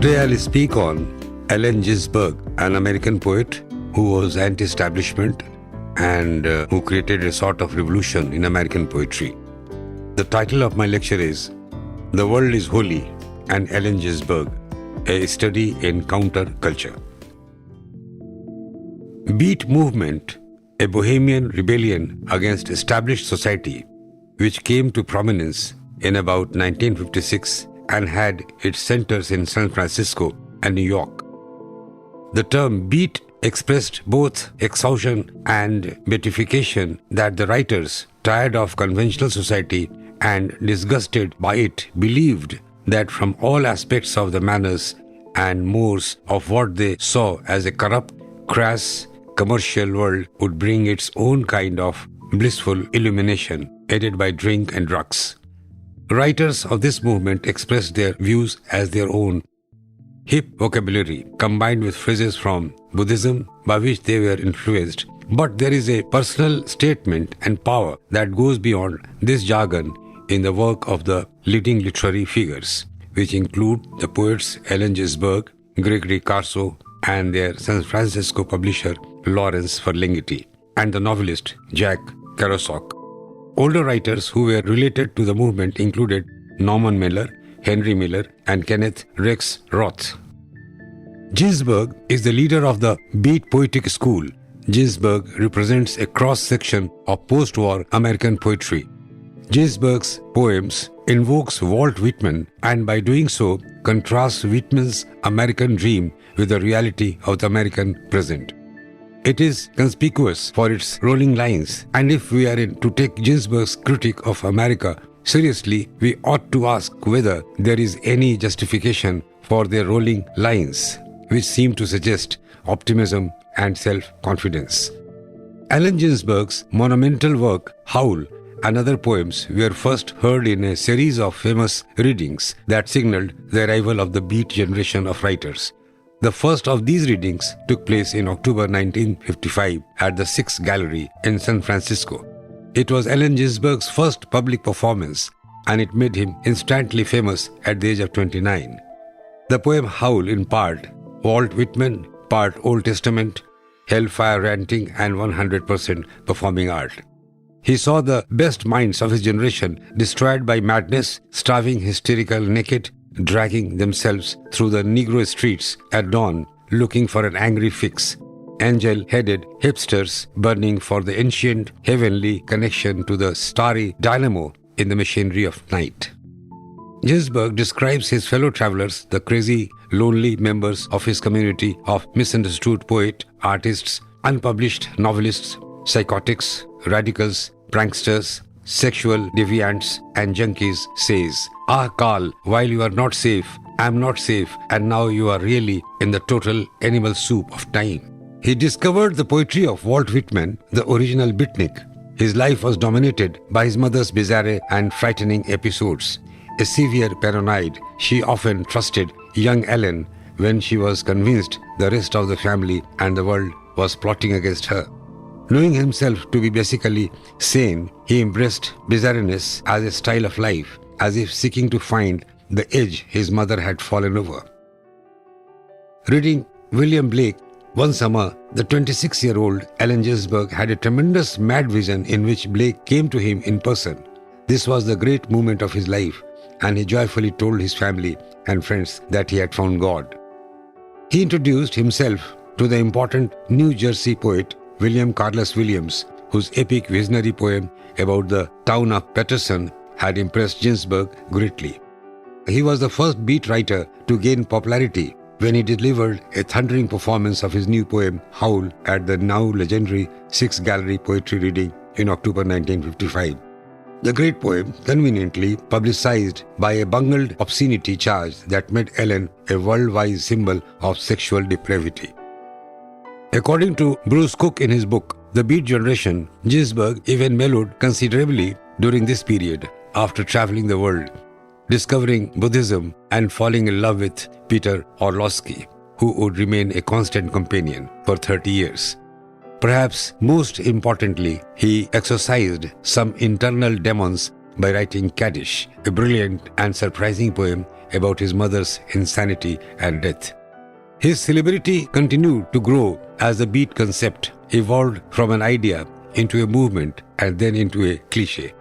Today I'll speak on Allen Ginsberg, an American poet who was anti-establishment and who created a sort of revolution in American poetry. The title of my lecture is The World is Holy and Allen Ginsberg, a study in counter-culture. Beat movement, a bohemian rebellion against established society, which came to prominence in about 1956 and had its centers in San Francisco and New York. The term beat expressed both exhaustion and beatification that the writers, tired of conventional society and disgusted by it, believed that from all aspects of the manners and mores of what they saw as a corrupt, crass, commercial world would bring its own kind of blissful illumination, aided by drink and drugs. Writers of this movement expressed their views as their own hip vocabulary, combined with phrases from Buddhism by which they were influenced. But there is a personal statement and power that goes beyond this jargon in the work of the leading literary figures, which include the poets Allen Ginsberg, Gregory Corso, and their San Francisco publisher Lawrence Ferlinghetti, and the novelist Jack Kerouac. Older writers who were related to the movement included Norman Mailer, Henry Miller, and Kenneth Rex Roth. Ginsberg is the leader of the Beat poetic school. Ginsberg represents a cross-section of post-war American poetry. Ginsberg's poems invokes Walt Whitman and by doing so contrasts Whitman's American dream with the reality of the American present. It is conspicuous for its rolling lines, and if we are to take Ginsberg's critique of America seriously, we ought to ask whether there is any justification for their rolling lines, which seem to suggest optimism and self-confidence. Allen Ginsberg's monumental work, Howl, and other poems were first heard in a series of famous readings that signaled the arrival of the Beat generation of writers. The first of these readings took place in October 1955 at the Sixth Gallery in San Francisco. It was Allen Ginsberg's first public performance, and it made him instantly famous at the age of 29. The poem Howl, in part Walt Whitman, part Old Testament, hellfire ranting, and 100% performing art. He saw the best minds of his generation destroyed by madness, starving, hysterical, naked, dragging themselves through the Negro streets at dawn, looking for an angry fix. Angel-headed hipsters burning for the ancient heavenly connection to the starry dynamo in the machinery of night. Ginsberg describes his fellow travelers, the crazy, lonely members of his community of misunderstood poet, artists, unpublished novelists, psychotics, radicals, pranksters, sexual deviants, and junkies, says, "Ah, Carl, while you are not safe, I am not safe, and now you are really in the total animal soup of time." He discovered the poetry of Walt Whitman, the original beatnik. His life was dominated by his mother's bizarre and frightening episodes. A severe paranoid, she often trusted young Allen when she was convinced the rest of the family and the world was plotting against her. Knowing himself to be basically sane, he embraced bizarreness as a style of life, as if seeking to find the edge his mother had fallen over. Reading William Blake one summer, the 26-year-old Allen Ginsberg had a tremendous mad vision in which Blake came to him in person. This was the great moment of his life, and he joyfully told his family and friends that he had found God. He introduced himself to the important New Jersey poet William Carlos Williams, whose epic visionary poem about the town of Paterson had impressed Ginsberg greatly. He was the first beat writer to gain popularity when he delivered a thundering performance of his new poem Howl at the now legendary Sixth Gallery Poetry Reading in October 1955. The great poem, conveniently publicized by a bungled obscenity charge that made Allen a worldwide symbol of sexual depravity. According to Bruce Cook in his book, The Beat Generation, Ginsberg even mellowed considerably during this period after traveling the world, discovering Buddhism and falling in love with Peter Orlowski, who would remain a constant companion for 30 years. Perhaps most importantly, he exorcised some internal demons by writing Kaddish, a brilliant and surprising poem about his mother's insanity and death. His celebrity continued to grow as the beat concept evolved from an idea into a movement and then into a cliché.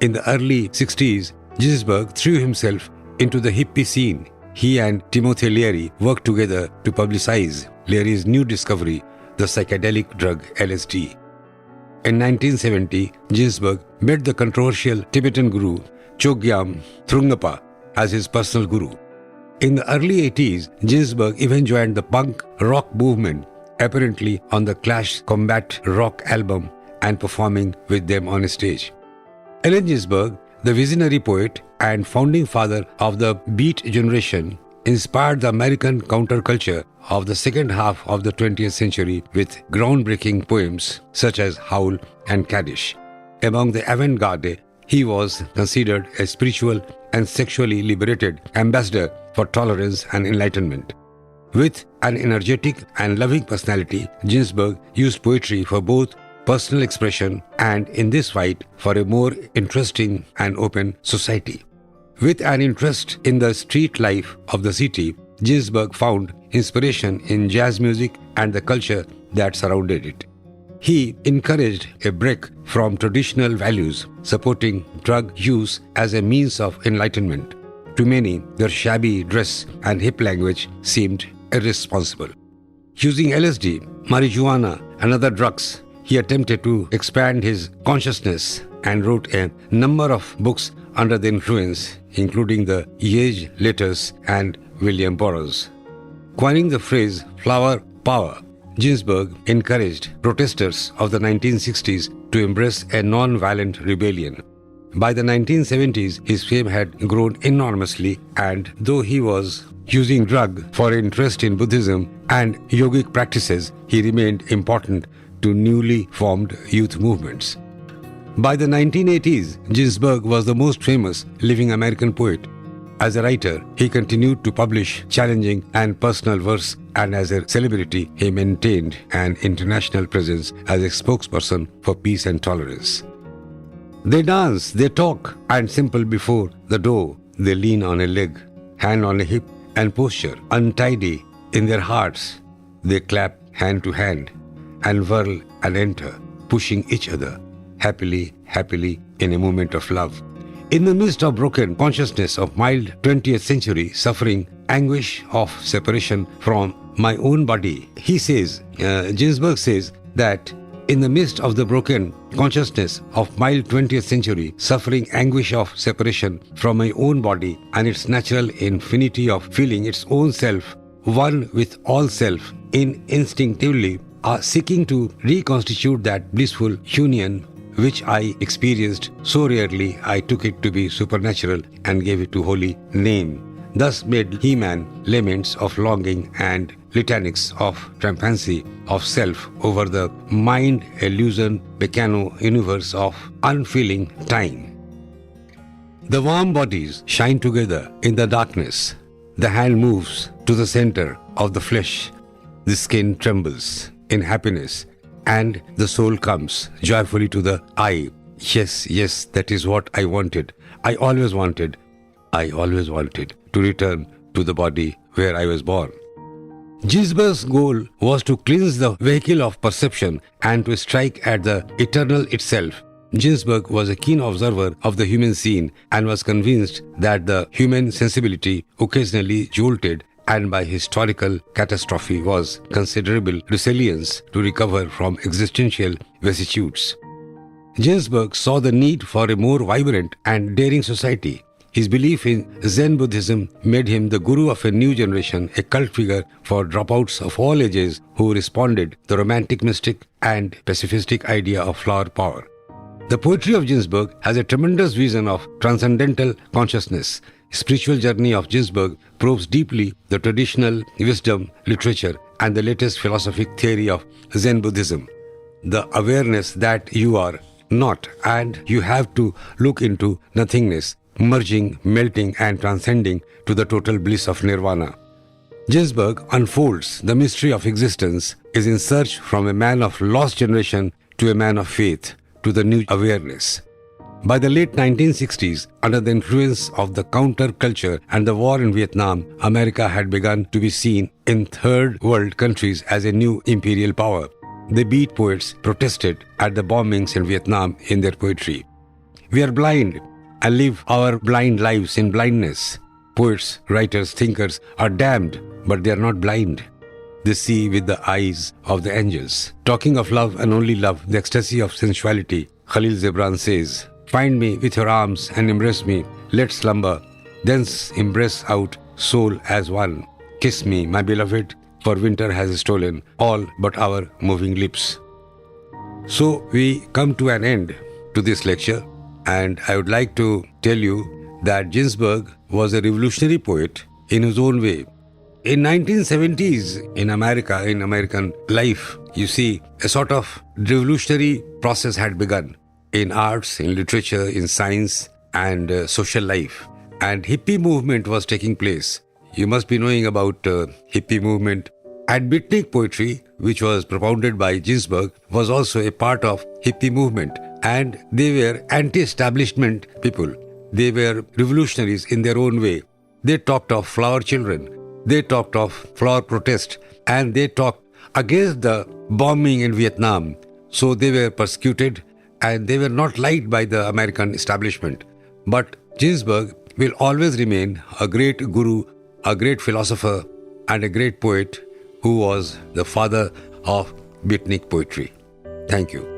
In the early 60s, GINSBERG threw himself into the hippie scene. He and Timothy Leary worked together to publicize Leary's new discovery, the psychedelic drug LSD. In 1970, GINSBERG met the controversial Tibetan guru Chogyam Trungpa as his personal guru. In the early 80s, GINSBERG even joined the punk rock movement, apparently on the Clash Combat Rock album and performing with them on a stage. Allen Ginsberg, the visionary poet and founding father of the Beat generation, inspired the American counterculture of the second half of the 20th century with groundbreaking poems such as Howl and Kaddish. Among the avant-garde, he was considered a spiritual and sexually liberated ambassador for tolerance and enlightenment. With an energetic and loving personality, GINSBERG used poetry for both personal expression and, in this fight, for a more interesting and open society. With an interest in the street life of the city, GINSBERG found inspiration in jazz music and the culture that surrounded it. He encouraged a break from traditional values, supporting drug use as a means of enlightenment. To many, their shabby dress and hip language seemed irresponsible. Using LSD, marijuana, and other drugs, he attempted to expand his consciousness and wrote a number of books under the influence, including the Yage Letters and William Burroughs. Coining the phrase flower power, GINSBERG encouraged protesters of the 1960s to embrace a non-violent rebellion. By the 1970s, his fame had grown enormously, and though he was using drug for interest in Buddhism and yogic practices, he remained important to newly formed youth movements. By the 1980s, GINSBERG was the most famous living American poet. As a writer, he continued to publish challenging and personal verse, and as a celebrity, he maintained an international presence as a spokesperson for peace and tolerance. They dance, they talk, and simple before the door, they lean on a leg, hand on a hip, and posture untidy in their hearts. They clap hand to hand and whirl and enter, pushing each other, happily in a moment of love. In the midst of broken consciousness of mild 20th century suffering, anguish of separation from my own body, he says, GINSBERG says that in the midst of the broken consciousness of mild 20th century suffering, anguish of separation from my own body and its natural infinity of feeling its own self, one with all self, instinctively are seeking to reconstitute that blissful union which I experienced so rarely I took it to be supernatural and gave it to holy name. Thus made He-Man laments of longing and litanics of trampancy of self over the mind illusion Meccano universe of unfeeling time. The warm bodies shine together in the darkness. The hand moves to the center of the flesh. The skin trembles in happiness, and the soul comes joyfully to the eye. Yes, that is what I wanted. I always wanted to return to the body where I was born. GINSBERG's goal was to cleanse the vehicle of perception and to strike at the eternal itself. GINSBERG was a keen observer of the human scene and was convinced that the human sensibility occasionally jolted, and by historical catastrophe was considerable resilience to recover from existential vicissitudes. GINSBERG saw the need for a more vibrant and daring society. His belief in Zen Buddhism made him the guru of a new generation, a cult figure for dropouts of all ages who responded to the romantic mystic and pacifistic idea of flower power. The poetry of GINSBERG has a tremendous vision of transcendental consciousness. Spiritual journey of GINSBERG probes deeply the traditional wisdom, literature, and the latest philosophic theory of Zen Buddhism. The awareness that you are not and you have to look into nothingness, merging, melting, and transcending to the total bliss of nirvana. GINSBERG unfolds the mystery of existence, is in search from a man of lost generation to a man of faith, to the new awareness. By the late 1960s, under the influence of the counterculture and the war in Vietnam, America had begun to be seen in third world countries as a new imperial power. The beat poets protested at the bombings in Vietnam in their poetry. We are blind and live our blind lives in blindness. Poets, writers, thinkers are damned, but they are not blind. They see with the eyes of the angels. Talking of love and only love, the ecstasy of sensuality, Khalil Gibran says, "Find me with your arms and embrace me. Let's slumber. Thence embrace out soul as one. Kiss me, my beloved, for winter has stolen all but our moving lips." So we come to an end to this lecture, and I would like to tell you that Ginsberg was a revolutionary poet in his own way. In 1970s in America, in American life, you see a sort of revolutionary process had begun in arts, in literature, in science and social life. And hippie movement was taking place. You must be knowing about hippie movement. And beatnik poetry, which was propounded by Ginsberg, was also a part of hippie movement. And they were anti-establishment people. They were revolutionaries in their own way. They talked of flower children. They talked of flower protest. And they talked against the bombing in Vietnam. So they were persecuted and they were not liked by the American establishment. But Ginsberg will always remain a great guru, a great philosopher, and a great poet who was the father of beatnik poetry. Thank you.